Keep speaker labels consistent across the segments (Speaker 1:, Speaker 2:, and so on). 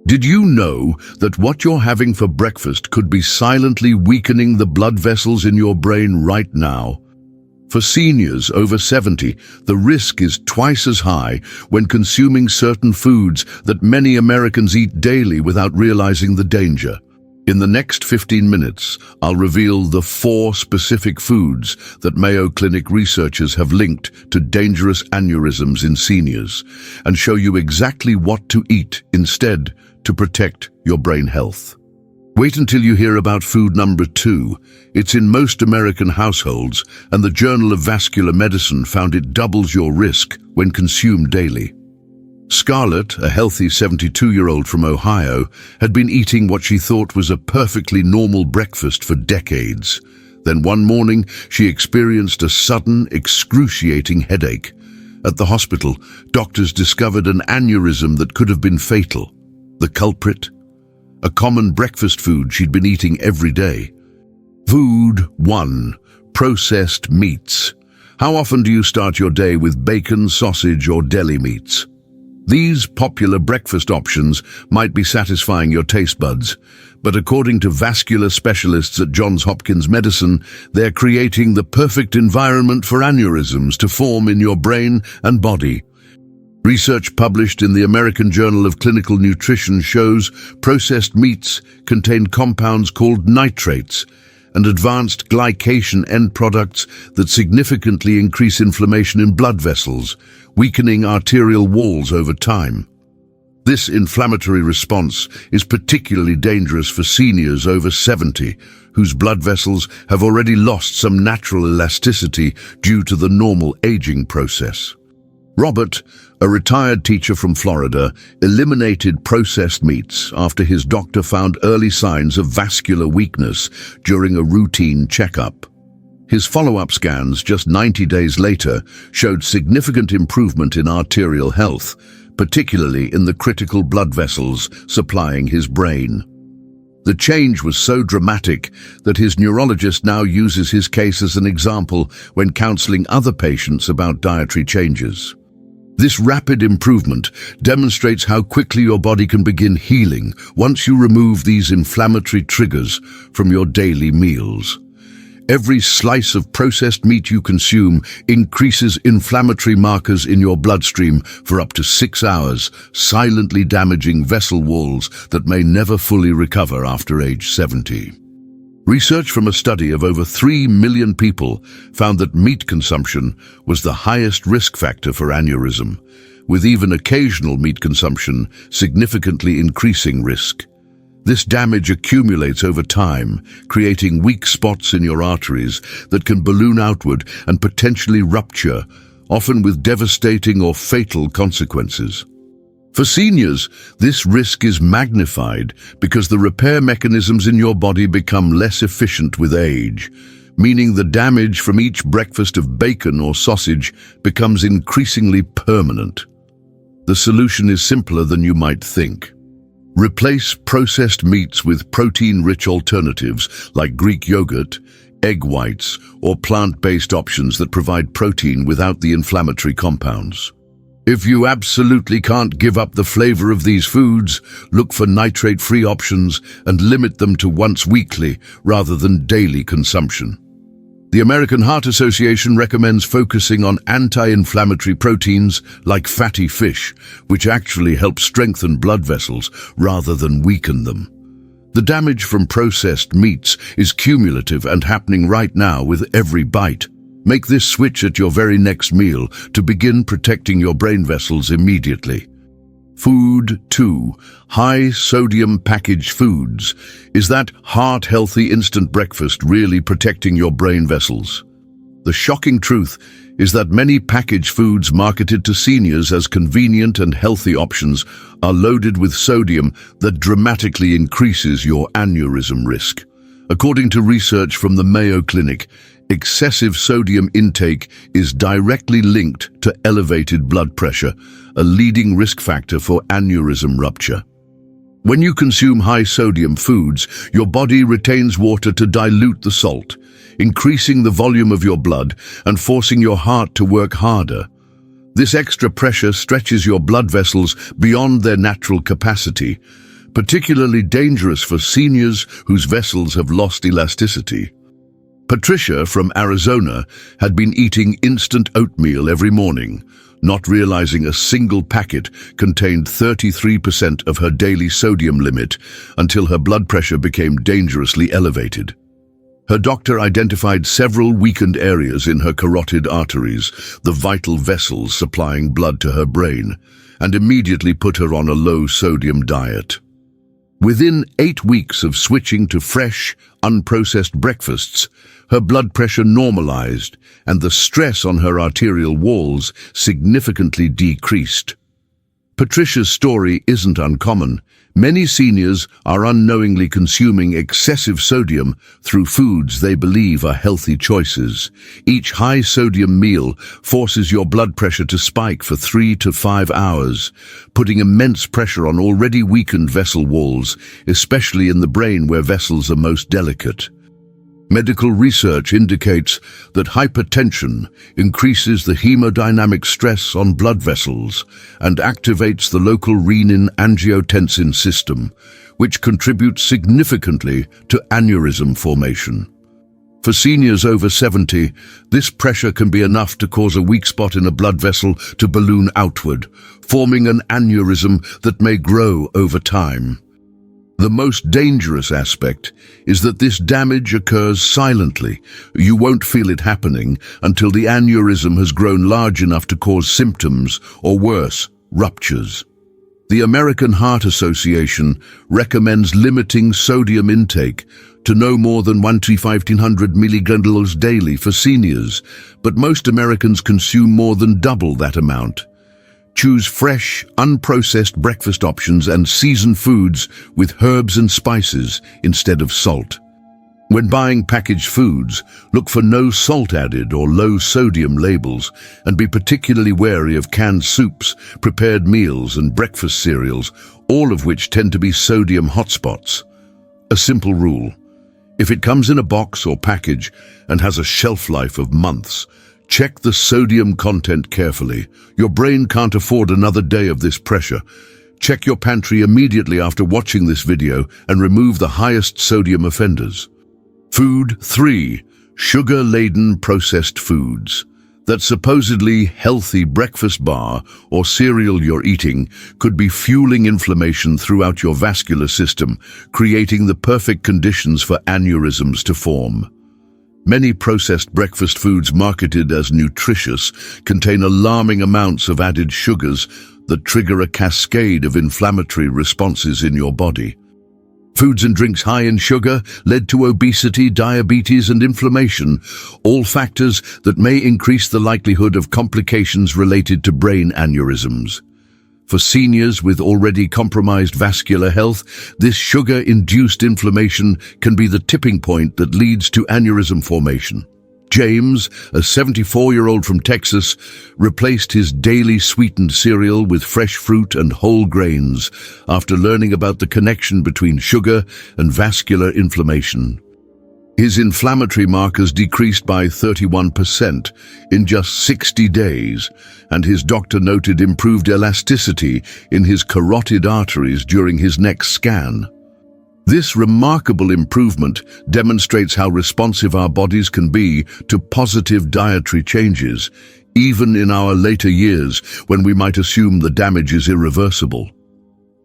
Speaker 1: Did you know that what you're having for breakfast could be silently weakening the blood vessels in your brain right now? For seniors over 70, the risk is twice as high when consuming certain foods that many Americans eat daily without realizing the danger. In the next 15 minutes, I'll reveal the 4 specific foods that Mayo Clinic researchers have linked to dangerous aneurysms in seniors, and show you exactly what to eat instead to protect your brain health. Wait until you hear about food number 2. It's in most American households, and the Journal of Vascular Medicine found it doubles your risk when consumed daily. Scarlett, a healthy 72-year-old from Ohio, had been eating what she thought was a perfectly normal breakfast for decades. Then one morning, she experienced a sudden, excruciating headache. At the hospital, doctors discovered an aneurysm that could have been fatal. The culprit? A common breakfast food she'd been eating every day. Food 1. Processed meats. How often do you start your day with bacon, sausage, or deli meats? These popular breakfast options might be satisfying your taste buds, but according to vascular specialists at Johns Hopkins Medicine, they're creating the perfect environment for aneurysms to form in your brain and body. Research published in the American Journal of Clinical Nutrition shows processed meats contain compounds called nitrates and advanced glycation end products that significantly increase inflammation in blood vessels, weakening arterial walls over time. This inflammatory response is particularly dangerous for seniors over 70, whose blood vessels have already lost some natural elasticity due to the normal aging process. Robert, a retired teacher from Florida, eliminated processed meats after his doctor found early signs of vascular weakness during a routine checkup. His follow-up scans just 90 days later showed significant improvement in arterial health, particularly in the critical blood vessels supplying his brain. The change was so dramatic that his neurologist now uses his case as an example when counseling other patients about dietary changes. This rapid improvement demonstrates how quickly your body can begin healing once you remove these inflammatory triggers from your daily meals. Every slice of processed meat you consume increases inflammatory markers in your bloodstream for up to 6 hours, silently damaging vessel walls that may never fully recover after age 70. Research from a study of over 3 million people found that meat consumption was the highest risk factor for aneurysm, with even occasional meat consumption significantly increasing risk. This damage accumulates over time, creating weak spots in your arteries that can balloon outward and potentially rupture, often with devastating or fatal consequences. For seniors, this risk is magnified because the repair mechanisms in your body become less efficient with age, meaning the damage from each breakfast of bacon or sausage becomes increasingly permanent. The solution is simpler than you might think. Replace processed meats with protein-rich alternatives like Greek yogurt, egg whites, or plant-based options that provide protein without the inflammatory compounds. If you absolutely can't give up the flavor of these foods, look for nitrate-free options and limit them to once weekly rather than daily consumption. The American Heart Association recommends focusing on anti-inflammatory proteins like fatty fish, which actually help strengthen blood vessels rather than weaken them. The damage from processed meats is cumulative and happening right now with every bite. Make this switch at your very next meal to begin protecting your brain vessels immediately. Food 2. High-sodium packaged foods. Is that heart-healthy instant breakfast really protecting your brain vessels? The shocking truth is that many packaged foods marketed to seniors as convenient and healthy options are loaded with sodium that dramatically increases your aneurysm risk. According to research from the Mayo Clinic, excessive sodium intake is directly linked to elevated blood pressure, a leading risk factor for aneurysm rupture. When you consume high-sodium foods, your body retains water to dilute the salt, increasing the volume of your blood and forcing your heart to work harder. This extra pressure stretches your blood vessels beyond their natural capacity, particularly dangerous for seniors whose vessels have lost elasticity. Patricia from Arizona had been eating instant oatmeal every morning, not realizing a single packet contained 33% of her daily sodium limit until her blood pressure became dangerously elevated. Her doctor identified several weakened areas in her carotid arteries, the vital vessels supplying blood to her brain, and immediately put her on a low-sodium diet. Within 8 weeks of switching to fresh, unprocessed breakfasts, her blood pressure normalized and the stress on her arterial walls significantly decreased. Patricia's story isn't uncommon. Many seniors are unknowingly consuming excessive sodium through foods they believe are healthy choices. Each high-sodium meal forces your blood pressure to spike for 3 to 5 hours, putting immense pressure on already weakened vessel walls, especially in the brain where vessels are most delicate. Medical research indicates that hypertension increases the hemodynamic stress on blood vessels and activates the local renin-angiotensin system, which contributes significantly to aneurysm formation. For seniors over 70, this pressure can be enough to cause a weak spot in a blood vessel to balloon outward, forming an aneurysm that may grow over time. The most dangerous aspect is that this damage occurs silently. You won't feel it happening until the aneurysm has grown large enough to cause symptoms, or worse, ruptures. The American Heart Association recommends limiting sodium intake to no more than 1,500 milligrams daily for seniors, but most Americans consume more than double that amount. Choose fresh, unprocessed breakfast options and seasoned foods with herbs and spices instead of salt. When buying packaged foods, look for no salt added or low sodium labels, and be particularly wary of canned soups, prepared meals and breakfast cereals, all of which tend to be sodium hotspots. A simple rule: if it comes in a box or package and has a shelf life of months, check the sodium content carefully. Your brain can't afford another day of this pressure. Check your pantry immediately after watching this video and remove the highest sodium offenders. Food 3. Sugar-laden processed foods. That supposedly healthy breakfast bar or cereal you're eating could be fueling inflammation throughout your vascular system, creating the perfect conditions for aneurysms to form. Many processed breakfast foods marketed as nutritious contain alarming amounts of added sugars that trigger a cascade of inflammatory responses in your body. Foods and drinks high in sugar lead to obesity, diabetes, and inflammation, all factors that may increase the likelihood of complications related to brain aneurysms. For seniors with already compromised vascular health, this sugar-induced inflammation can be the tipping point that leads to aneurysm formation. James, a 74-year-old from Texas, replaced his daily sweetened cereal with fresh fruit and whole grains after learning about the connection between sugar and vascular inflammation. His inflammatory markers decreased by 31% in just 60 days, and his doctor noted improved elasticity in his carotid arteries during his next scan. This remarkable improvement demonstrates how responsive our bodies can be to positive dietary changes, even in our later years when we might assume the damage is irreversible.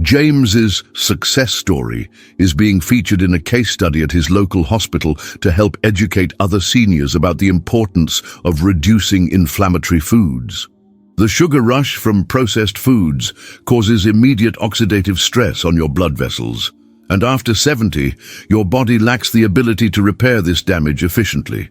Speaker 1: James's success story is being featured in a case study at his local hospital to help educate other seniors about the importance of reducing inflammatory foods. The sugar rush from processed foods causes immediate oxidative stress on your blood vessels, and after 70, your body lacks the ability to repair this damage efficiently.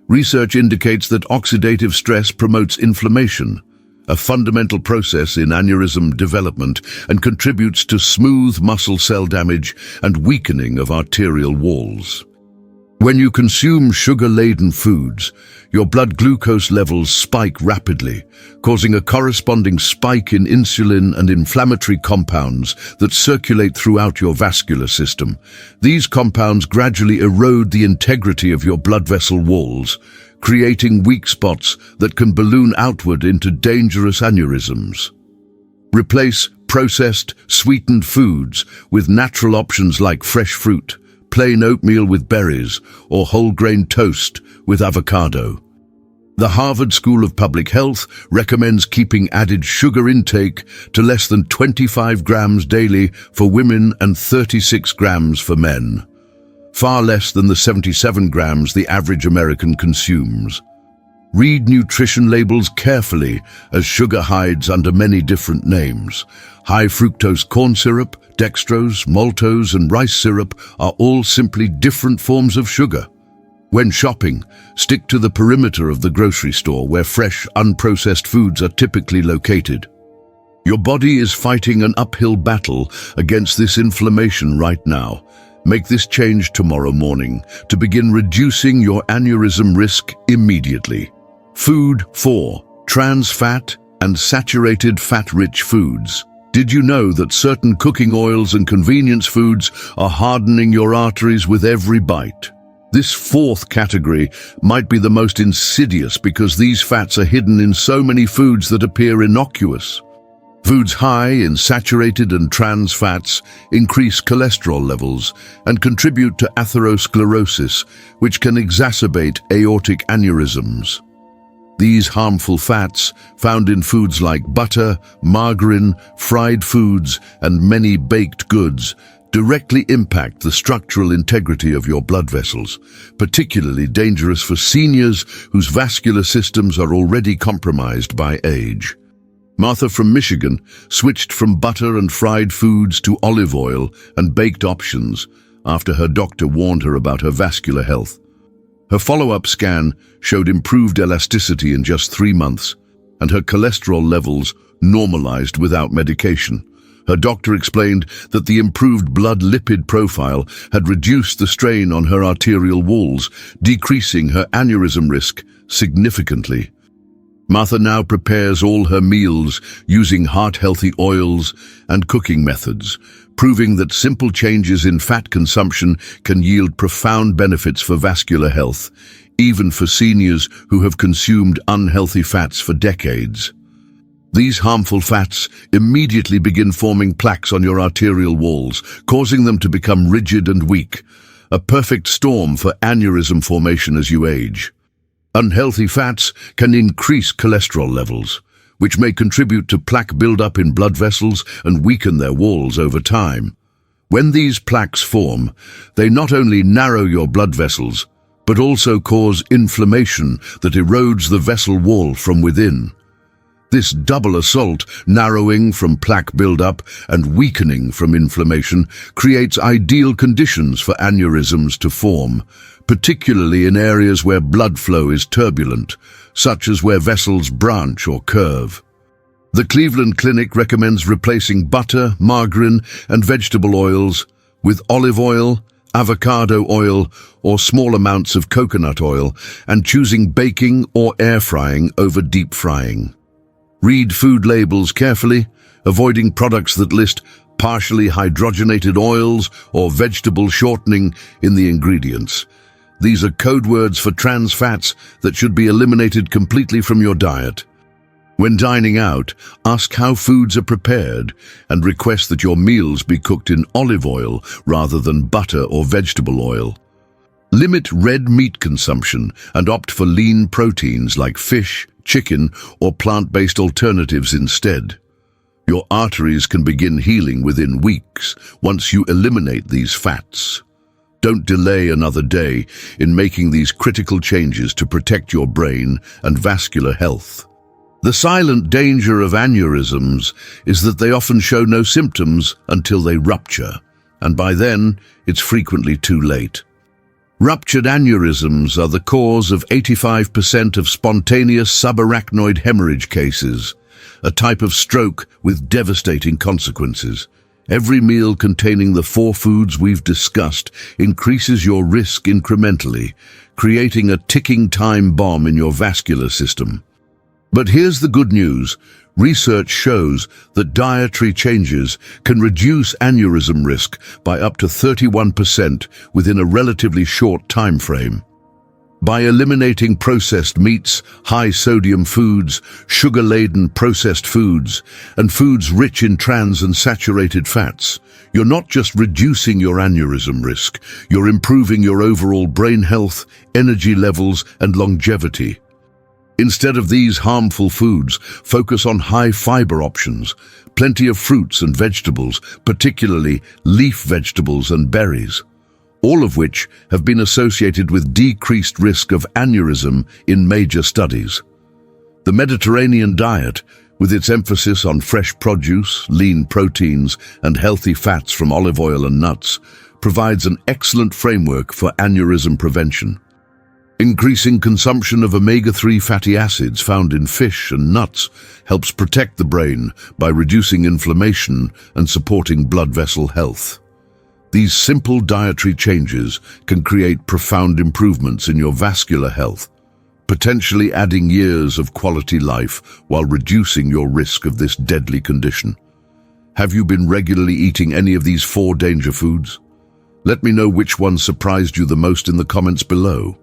Speaker 1: Research indicates that oxidative stress promotes inflammation, a fundamental process in aneurysm development, and contributes to smooth muscle cell damage and weakening of arterial walls. When you consume sugar-laden foods, your blood glucose levels spike rapidly, causing a corresponding spike in insulin and inflammatory compounds that circulate throughout your vascular system. These compounds gradually erode the integrity of your blood vessel walls, creating weak spots that can balloon outward into dangerous aneurysms. Replace processed, sweetened foods with natural options like fresh fruit, plain oatmeal with berries, or whole grain toast with avocado. The Harvard School of Public Health recommends keeping added sugar intake to less than 25 grams daily for women and 36 grams for men, far less than the 77 grams the average American consumes. Read nutrition labels carefully, as sugar hides under many different names. High fructose corn syrup, dextrose, maltose, and rice syrup are all simply different forms of sugar. When shopping, stick to the perimeter of the grocery store where fresh, unprocessed foods are typically located. Your body is fighting an uphill battle against this inflammation right now. Make this change tomorrow morning to begin reducing your aneurysm risk immediately. Food 4. Trans fat and saturated fat-rich foods. Did you know that certain cooking oils and convenience foods are hardening your arteries with every bite? This fourth category might be the most insidious because these fats are hidden in so many foods that appear innocuous. Foods high in saturated and trans fats increase cholesterol levels and contribute to atherosclerosis, which can exacerbate aortic aneurysms. These harmful fats, found in foods like butter, margarine, fried foods, and many baked goods, directly impact the structural integrity of your blood vessels, particularly dangerous for seniors whose vascular systems are already compromised by age. Martha from Michigan switched from butter and fried foods to olive oil and baked options after her doctor warned her about her vascular health. Her follow-up scan showed improved elasticity in just 3 months, and her cholesterol levels normalized without medication. Her doctor explained that the improved blood lipid profile had reduced the strain on her arterial walls, decreasing her aneurysm risk significantly. Martha now prepares all her meals using heart-healthy oils and cooking methods, proving that simple changes in fat consumption can yield profound benefits for vascular health, even for seniors who have consumed unhealthy fats for decades. These harmful fats immediately begin forming plaques on your arterial walls, causing them to become rigid and weak, a perfect storm for aneurysm formation as you age. Unhealthy fats can increase cholesterol levels, which may contribute to plaque buildup in blood vessels and weaken their walls over time. When these plaques form, they not only narrow your blood vessels, but also cause inflammation that erodes the vessel wall from within. This double assault, narrowing from plaque buildup and weakening from inflammation, creates ideal conditions for aneurysms to form, particularly in areas where blood flow is turbulent, such as where vessels branch or curve. The Cleveland Clinic recommends replacing butter, margarine, and vegetable oils with olive oil, avocado oil, or small amounts of coconut oil, and choosing baking or air frying over deep frying. Read food labels carefully, avoiding products that list partially hydrogenated oils or vegetable shortening in the ingredients. These are code words for trans fats that should be eliminated completely from your diet. When dining out, ask how foods are prepared and request that your meals be cooked in olive oil rather than butter or vegetable oil. Limit red meat consumption and opt for lean proteins like fish, chicken, or plant-based alternatives instead. Your arteries can begin healing within weeks once you eliminate these fats. Don't delay another day in making these critical changes to protect your brain and vascular health. The silent danger of aneurysms is that they often show no symptoms until they rupture, and by then, it's frequently too late. Ruptured aneurysms are the cause of 85% of spontaneous subarachnoid hemorrhage cases, a type of stroke with devastating consequences. Every meal containing the 4 foods we've discussed increases your risk incrementally, creating a ticking time bomb in your vascular system. But here's the good news. Research shows that dietary changes can reduce aneurysm risk by up to 31% within a relatively short time frame. By eliminating processed meats, high-sodium foods, sugar-laden processed foods, and foods rich in trans and saturated fats, you're not just reducing your aneurysm risk, you're improving your overall brain health, energy levels, and longevity. Instead of these harmful foods, focus on high-fiber options, plenty of fruits and vegetables, particularly leaf vegetables and berries, all of which have been associated with decreased risk of aneurysm in major studies. The Mediterranean diet, with its emphasis on fresh produce, lean proteins, and healthy fats from olive oil and nuts, provides an excellent framework for aneurysm prevention. Increasing consumption of omega-3 fatty acids found in fish and nuts helps protect the brain by reducing inflammation and supporting blood vessel health. These simple dietary changes can create profound improvements in your vascular health, potentially adding years of quality life while reducing your risk of this deadly condition. Have you been regularly eating any of these 4 danger foods? Let me know which one surprised you the most in the comments below.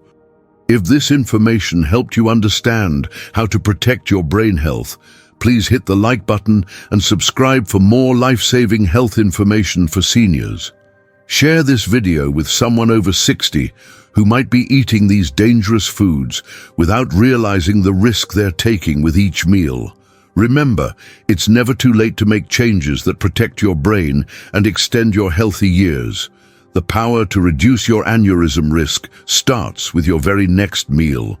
Speaker 1: If this information helped you understand how to protect your brain health, please hit the like button and subscribe for more life-saving health information for seniors. Share this video with someone over 60 who might be eating these dangerous foods without realizing the risk they're taking with each meal. Remember, it's never too late to make changes that protect your brain and extend your healthy years. The power to reduce your aneurysm risk starts with your very next meal.